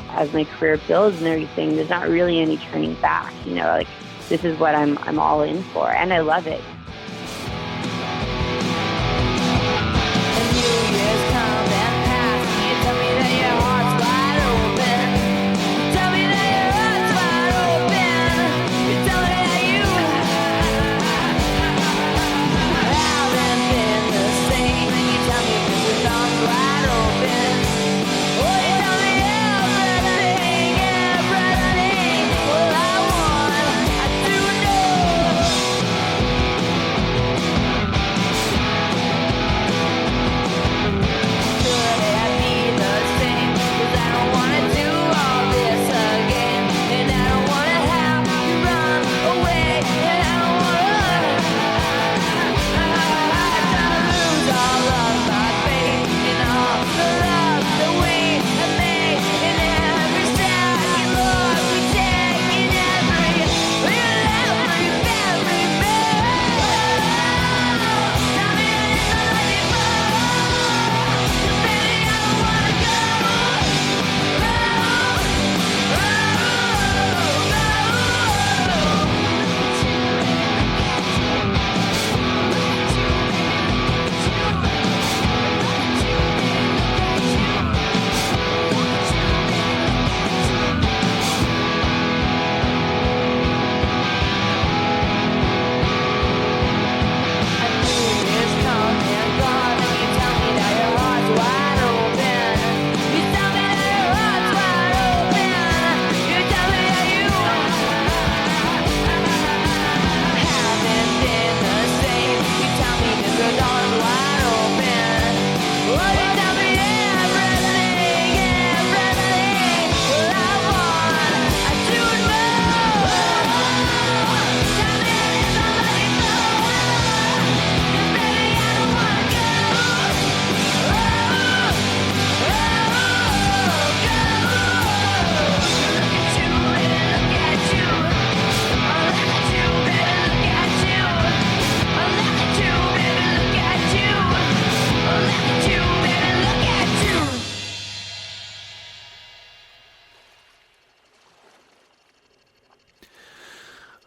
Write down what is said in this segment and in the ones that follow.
as my career builds and everything, there's not really any turning back. You know, like this is what I'm all in for, and I love it.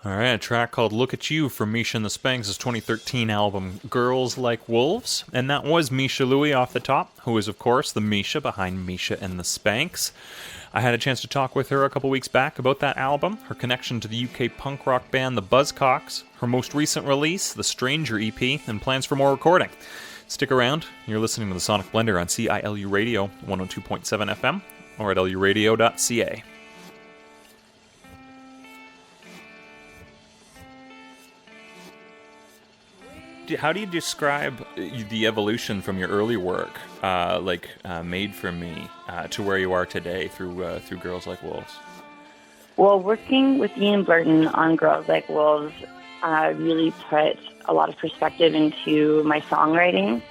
All right, a track called Look at You from Miesha the Spanks' 2013 album Girls Like Wolves. And that was Miesha Louie off the top, who is, of course, the Miesha behind Miesha and the Spanks. I had a chance to talk with her a couple weeks back about that album, her connection to the UK punk rock band The Buzzcocks, her most recent release, the Stranger EP, and plans for more recording. Stick around. You're listening to the Sonic Blender on CILU Radio 102.7 FM or at luradio.ca. How do you describe the evolution from your early work, Made for Me, to where you are today through Girls Like Wolves? Well, working with Ian Blurton on Girls Like Wolves really put a lot of perspective into my songwriting.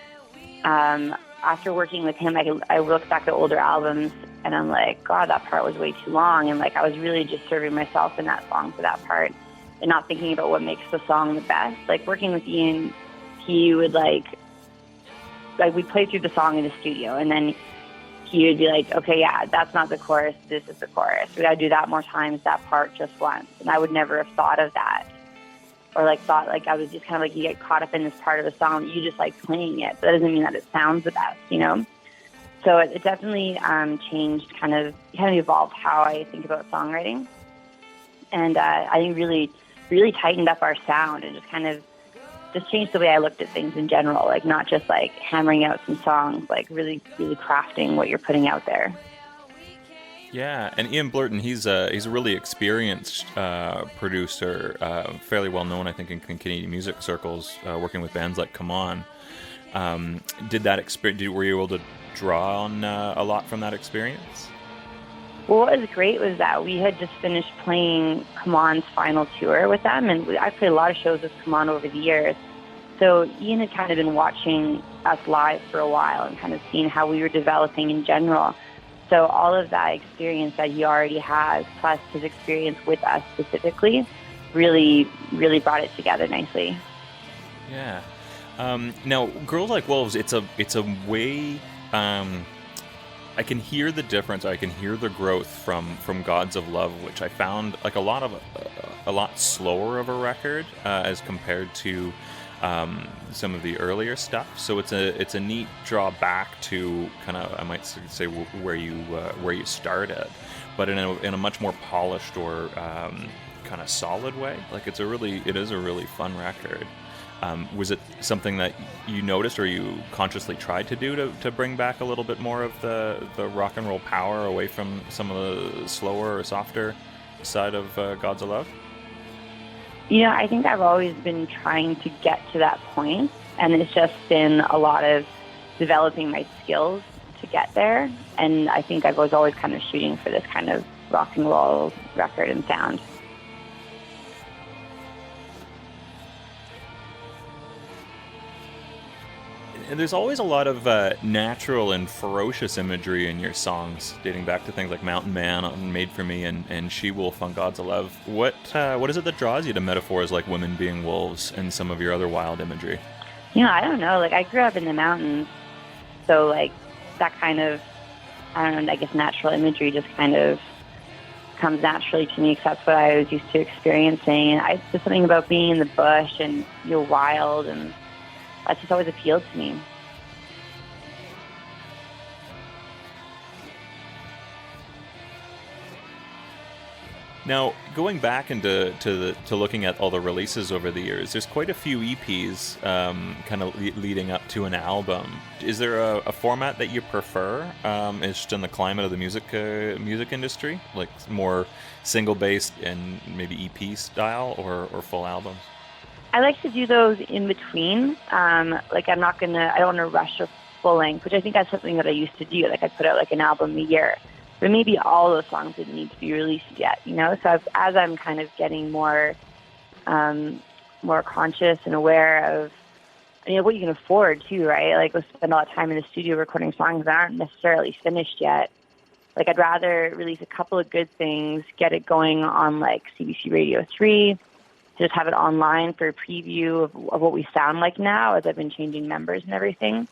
After working with him, I look back at older albums and I'm like, God, that part was way too long. And like I was really just serving myself in that song for that part and not thinking about what makes the song the best. Like working with Ian, he would like we'd play through the song in the studio and then he would be like, okay, yeah, that's not the chorus, this is the chorus. We gotta do that more times, that part just once. And I would never have thought of that. Or thought I was just kind of like, you get caught up in this part of the song, you just like playing it. But that doesn't mean that it sounds the best, you know? So it definitely changed, kind of evolved how I think about songwriting. And I think really, really tightened up our sound and just changed the way I looked at things in general, like not just like hammering out some songs, like really, really crafting what you're putting out there. Yeah, and Ian Blurton, he's a really experienced producer, fairly well known, I think, in Canadian music circles, working with bands like Come On. Were you able to draw on a lot from that experience? Well, what was great was that we had just finished playing Come On's final tour with them, and I played a lot of shows with Come On over the years. So Ian had kind of been watching us live for a while and kind of seeing how we were developing in general. So all of that experience that he already has, plus his experience with us specifically, really, really brought it together nicely. Yeah. Now, Girls Like Wolves, it's a way I can hear the difference. I can hear the growth from Gods of Love, which I found like a lot slower of a record as compared to some of the earlier stuff. So it's a neat drawback to kind of, I might say, where you started, but in a much more polished or kind of solid way. Like it is a really fun record. Was it something that you noticed or you consciously tried to do to bring back a little bit more of the rock and roll power away from some of the slower or softer side of Gods of Love? I think I've always been trying to get to that point, and it's just been a lot of developing my skills to get there. And I think I was always kind of shooting for this kind of rock and roll record and sound. And there's always a lot of natural and ferocious imagery in your songs, dating back to things like Mountain Man on Made for Me and She-Wolf on Gods of Love. What is it that draws you to metaphors like women being wolves and some of your other wild imagery? I don't know. Like, I grew up in the mountains, so, like, that kind of, I don't know, I guess natural imagery just kind of comes naturally to me, because that's what I was used to experiencing. And there's something about being in the bush and, wild, and that's just always appealed to me. Now, going back into looking at all the releases over the years, there's quite a few EPs kind of leading up to an album. Is there a format that you prefer? It's just in the climate of the music industry, like more single-based and maybe EP style, or full albums? I like to do those in between. I don't want to rush a full length, which I think that's something that I used to do. Like, I put out like an album a year, but maybe all those songs didn't need to be released yet, So as I'm kind of getting more conscious and aware of, what you can afford too, right? Like, we spend a lot of time in the studio recording songs that aren't necessarily finished yet. Like, I'd rather release a couple of good things, get it going on like CBC Radio 3, just have it online for a preview of what we sound like now, as I've been changing members and everything.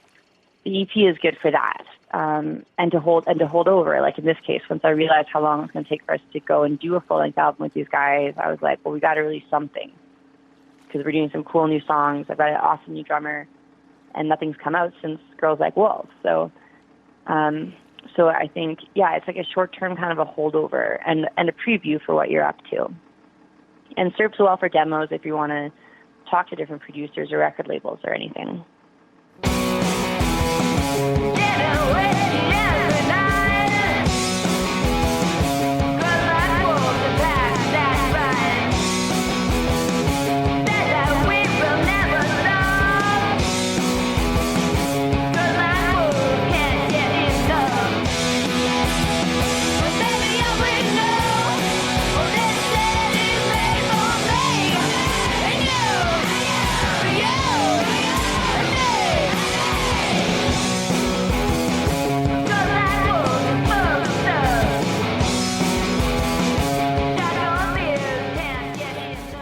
The EP is good for that, and to hold over. Like in this case, once I realized how long it's going to take for us to go and do a full-length album with these guys, I was like, well, we got to release something, because we're doing some cool new songs. I've got an awesome new drummer, and nothing's come out since Girls Like Wolves. So I think, it's like a short-term kind of a holdover and a preview for what you're up to. And serves well for demos if you want to talk to different producers or record labels or anything.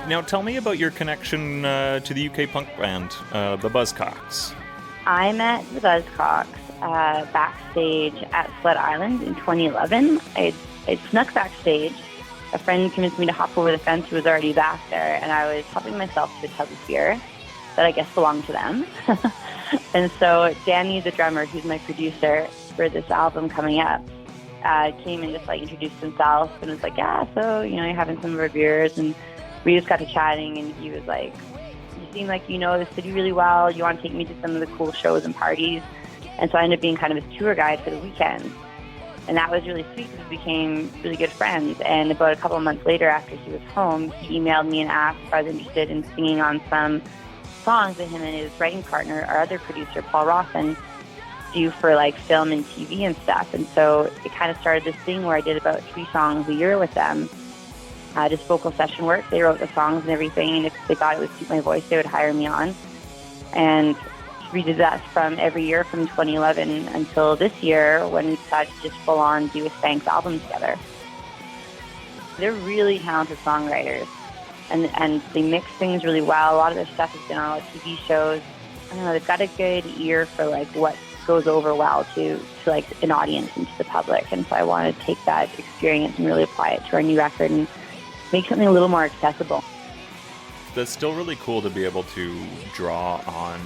Now, tell me about your connection to the UK punk band, the Buzzcocks. I met the Buzzcocks backstage at Flood Island in 2011. I snuck backstage. A friend convinced me to hop over the fence who was already back there, and I was helping myself to a tub of beer that I guess belonged to them. And so Danny, the drummer, who's my producer for this album coming up, came and just introduced himself and was like, you're having some of our beers, and we just got to chatting, and he was like, you seem like you know the city really well. You want to take me to some of the cool shows and parties? And so I ended up being kind of his tour guide for the weekend. And that was really sweet, because we became really good friends. And about a couple of months later, after he was home, he emailed me and asked if I was interested in singing on some songs that him and his writing partner, our other producer, Paul Rawson, do for film and TV and stuff. And so it kind of started this thing where I did about 3 songs a year with them. Just vocal session work. They wrote the songs and everything, and if they thought it would suit my voice, they would hire me on. And we did that from every year from 2011 until this year, when we decided to just full on do a Spanks album together. They're really talented songwriters, and they mix things really well. A lot of their stuff has been on TV shows. I don't know, they've got a good ear for what goes over well to like an audience and to the public. And so I want to take that experience and really apply it to our new record and make something a little more accessible. That's still really cool to be able to draw on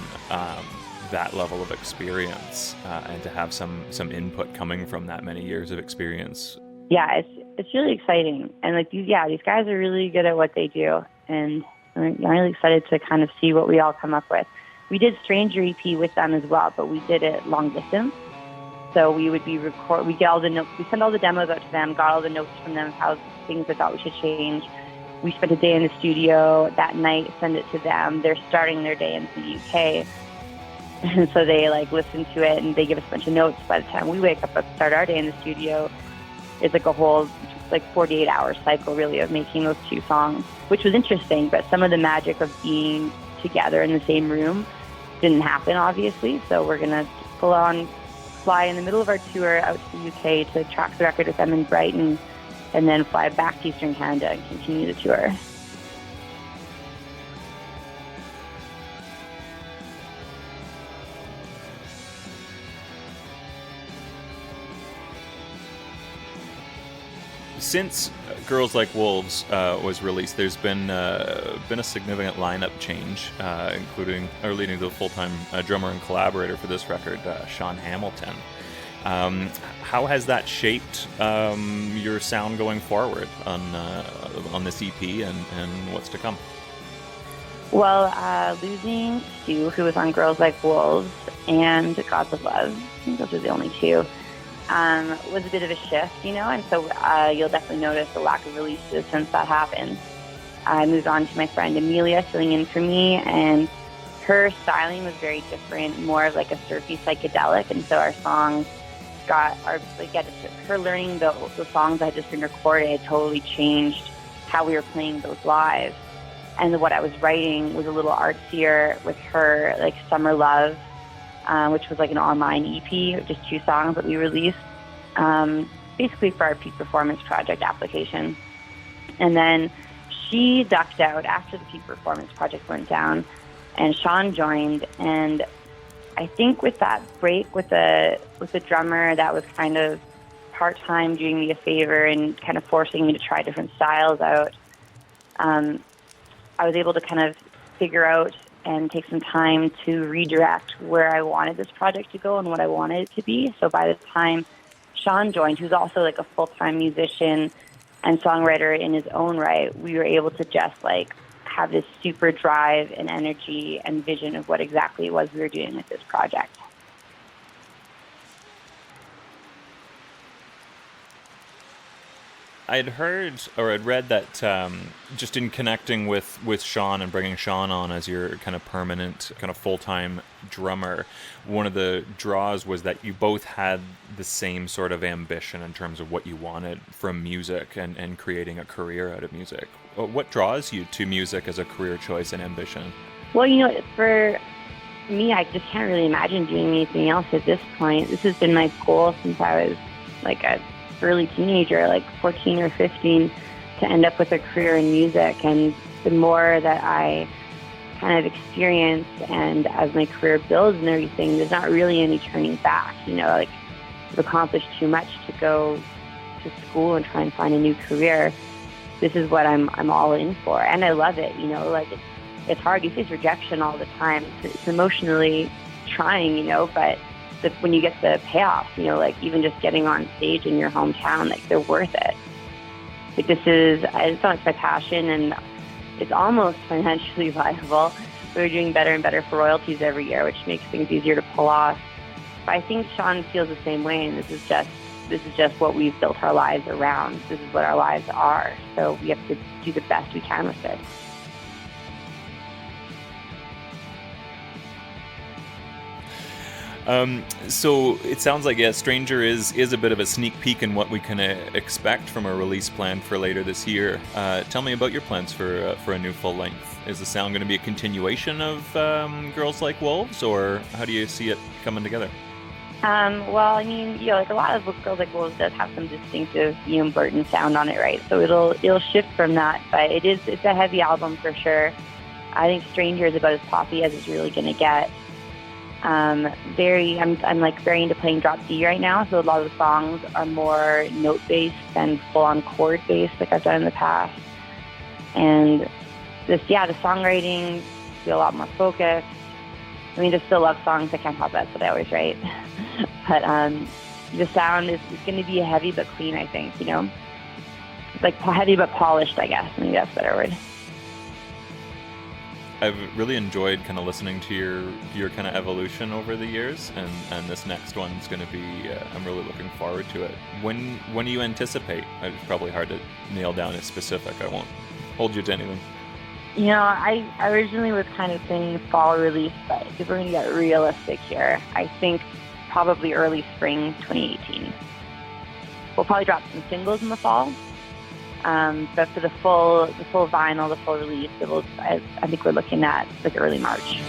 that level of experience and to have some input coming from that many years of experience. Yeah, it's really exciting. And like these guys are really good at what they do. And I'm really excited to kind of see what we all come up with. We did Stranger EP with them as well, but we did it long distance. So we would we get all the notes, we send all the demos out to them, got all the notes from them, how things I thought we should change. We spent a day in the studio that night, send it to them. They're starting their day in the UK. And so they like listen to it and they give us a bunch of notes. By the time we wake up and start our day in the studio, it's like a whole 48-hour cycle really of making those two songs, which was interesting. But some of the magic of being together in the same room didn't happen, obviously. So we're going to full on fly in the middle of our tour out to the UK to track the record with them in Brighton, and then fly back to Eastern Canada and continue the tour. Since Girls Like Wolves was released, there's been a significant lineup change, including leading to the full-time drummer and collaborator for this record, Sean Hamilton. How has that shaped your sound going forward on this EP and what's to come? Well, losing Stu, who was on Girls Like Wolves, and Gods of Love, I think those are the only two, was a bit of a shift, and so you'll definitely notice a lack of releases since that happened. I moved on to my friend Amelia filling in for me, and her styling was very different, more of like a surfy psychedelic, and so our songs her learning the songs I had just been recorded totally changed how we were playing those live. And what I was writing was a little artsier with her, like Summer Love, which was like an online EP, just 2 songs that we released, basically for our peak performance project application. And then she ducked out after the peak performance project went down, and Sean joined. And I think with that break with the drummer that was kind of part-time doing me a favor and kind of forcing me to try different styles out, I was able to kind of figure out and take some time to redirect where I wanted this project to go and what I wanted it to be. So by the time Sean joined, who's also like a full-time musician and songwriter in his own right, we were able to just like have this super drive and energy and vision of what exactly it was we were doing with this project. I'd heard or I'd read that just in connecting with Sean and bringing Sean on as your kind of permanent, kind of full-time drummer, one of the draws was that you both had the same sort of ambition in terms of what you wanted from music and creating a career out of music. What draws you to music as a career choice and ambition? Well, for me, I just can't really imagine doing anything else at this point. This has been my goal since I was like a early teenager, like 14 or 15, to end up with a career in music. And the more that I kind of experience and as my career builds and everything, there's not really any turning back. Like I've accomplished too much to go to school and try and find a new career. This is what I'm all in for, and I love it. Like it's hard. You face rejection all the time. It's emotionally trying, but when you get the payoff, like even just getting on stage in your hometown, like they're worth it. Like it's not my passion, and it's almost financially viable. We're doing better and better for royalties every year, which makes things easier to pull off. But I think Sean feels the same way, and this is just what we've built our lives around. This is what our lives are. So we have to do the best we can with it. So it sounds like, Stranger is a bit of a sneak peek in what we can expect from a release plan for later this year. Tell me about your plans for a new full length. Is the sound going to be a continuation of Girls Like Wolves, or how do you see it coming together? Well, I mean, like a lot of Girls Like Wolves does have some distinctive Ian Burton sound on it, right? So it'll shift from that, but it's a heavy album for sure. I think Stranger is about as poppy as it's really going to get. I'm like very into playing drop D right now, so a lot of the songs are more note based than full on chord based like I've done in the past. And the songwriting feel a lot more focused. I mean, just still love songs. I can't help it. That's what I always write. But the sound is going to be heavy but clean, I think, you know? It's like heavy but polished, I guess. Maybe that's a better word. I've really enjoyed kind of listening to your kind of evolution over the years, and this next one's going to be, I'm really looking forward to it. When do you anticipate? It's probably hard to nail down a specific. I won't hold you to anything. You know, I originally was kind of saying fall release, but if we're going to get realistic here, I think probably early spring 2018. We'll probably drop some singles in the fall. But for the full vinyl, the full release, I think we're looking at like early March.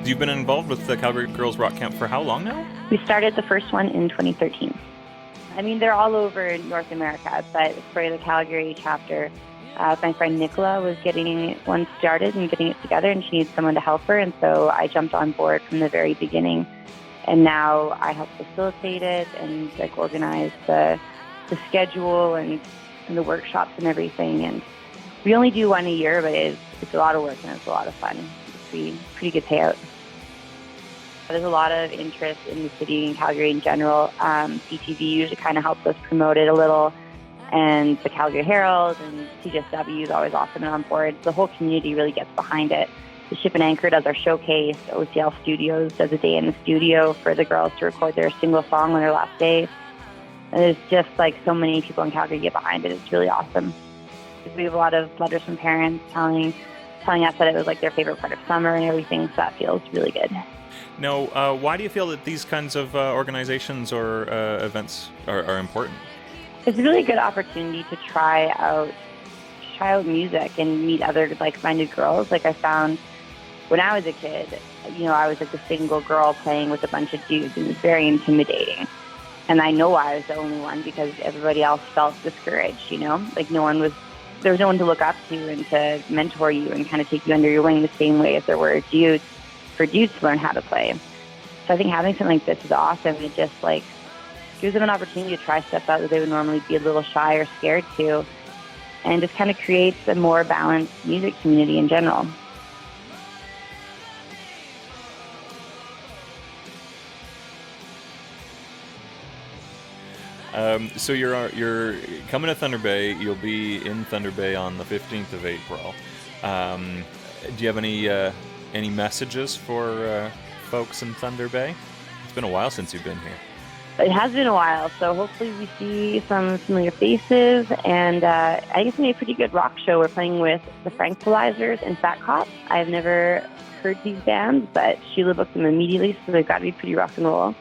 You've been involved with the Calgary Girls Rock Camp for how long now? We started the first one in 2013. I mean, they're all over North America, but for the Calgary chapter, my friend Nicola was getting one started and getting it together, and she needs someone to help her, and so I jumped on board from the very beginning. And now I help facilitate it and like organize the schedule and the workshops and everything. And we only do one a year, but it's a lot of work and it's a lot of fun. It's pretty good payout. There's a lot of interest in the city and Calgary in general. CTV usually kind of helps us promote it a little, and the Calgary Herald and CJSW is always awesome and on board. The whole community really gets behind it. The Ship and Anchor does our showcase. OCL Studios does a day in the studio for the girls to record their single song on their last day. And it's just like so many people in Calgary get behind it. It's really awesome. We have a lot of letters from parents telling us that it was like their favorite part of summer and everything, so that feels really good. Now, why do you feel that these kinds of organizations or events are important? It's a really good opportunity to try out music and meet other like-minded girls. Like I found when I was a kid, I was like the single girl playing with a bunch of dudes, and it was very intimidating. And I know I was the only one because everybody else felt discouraged, like there was no one to look up to and to mentor you and kind of take you under your wing the same way as there were dudes for dudes to learn how to play. So I think having something like this is awesome. It just like gives them an opportunity to try stuff out that they would normally be a little shy or scared to, and just kind of creates a more balanced music community in general. So you're coming to Thunder Bay. You'll be in Thunder Bay on the 15th of April. Do you have any messages for folks in Thunder Bay? It's been a while since you've been here. It has been a while, so hopefully we see some familiar faces, and I think it's going to be a pretty good rock show. We're playing with the Frankfilizers and Fat Cop. I've never heard these bands, but Sheila booked them immediately, so they've got to be pretty rock and roll.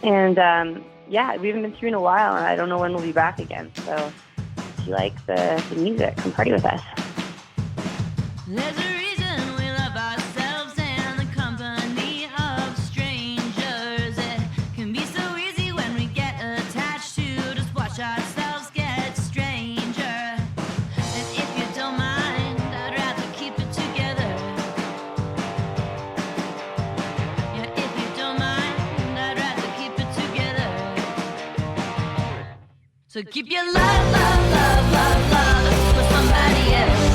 And yeah, we haven't been through in a while, and I don't know when we'll be back again. So if you like the music, come party with us. There's a reason we love ourselves and the company of strangers. It can be so easy when we get attached to just watch ourselves get stranger. And if you don't mind, I'd rather keep it together. Yeah, if you don't mind, I'd rather keep it together. So keep your love, love, love, love, love for somebody else.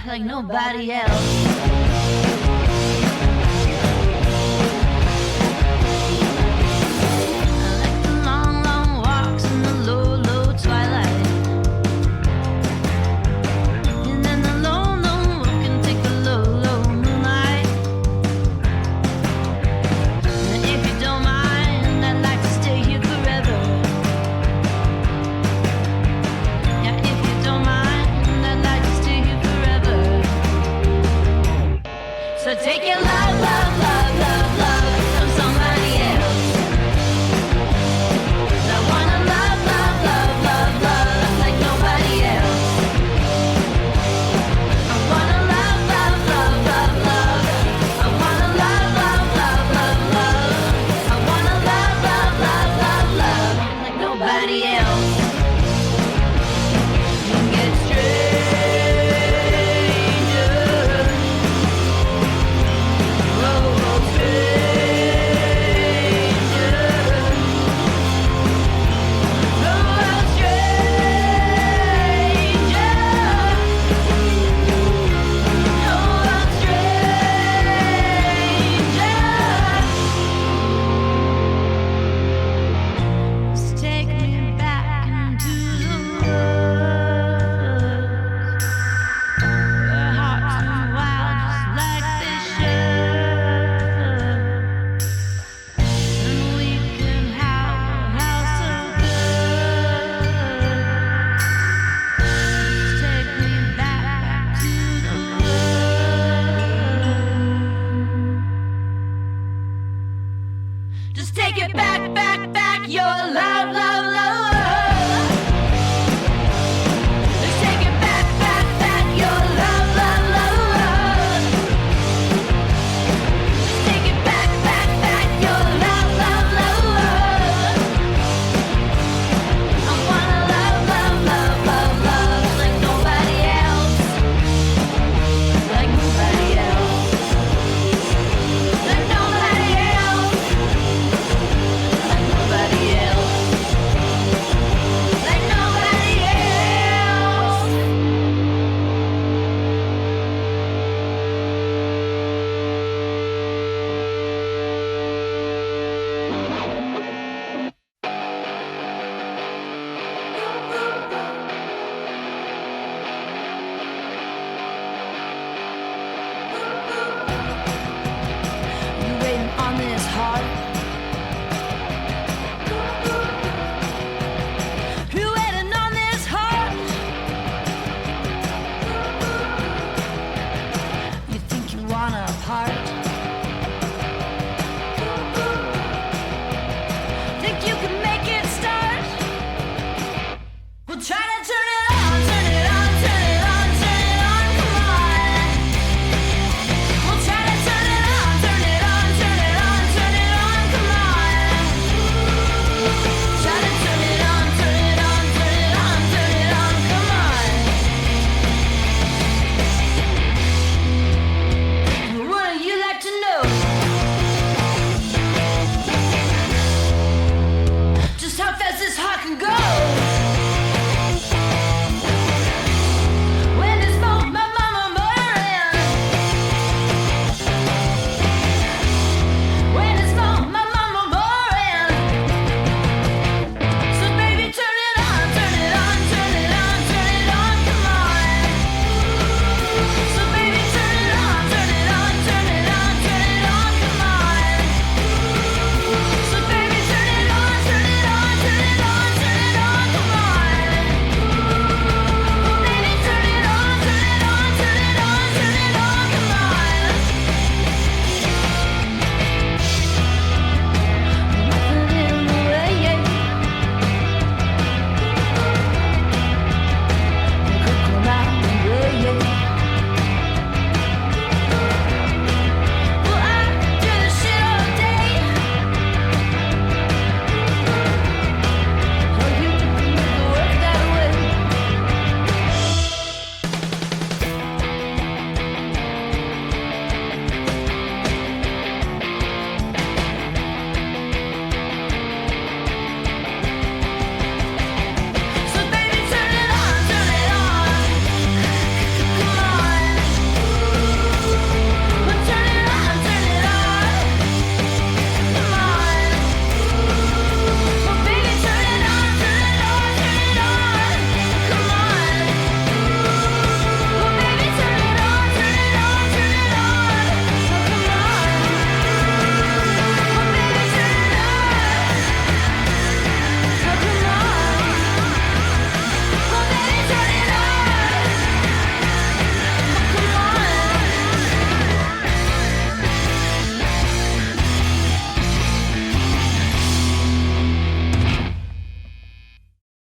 Like nobody else.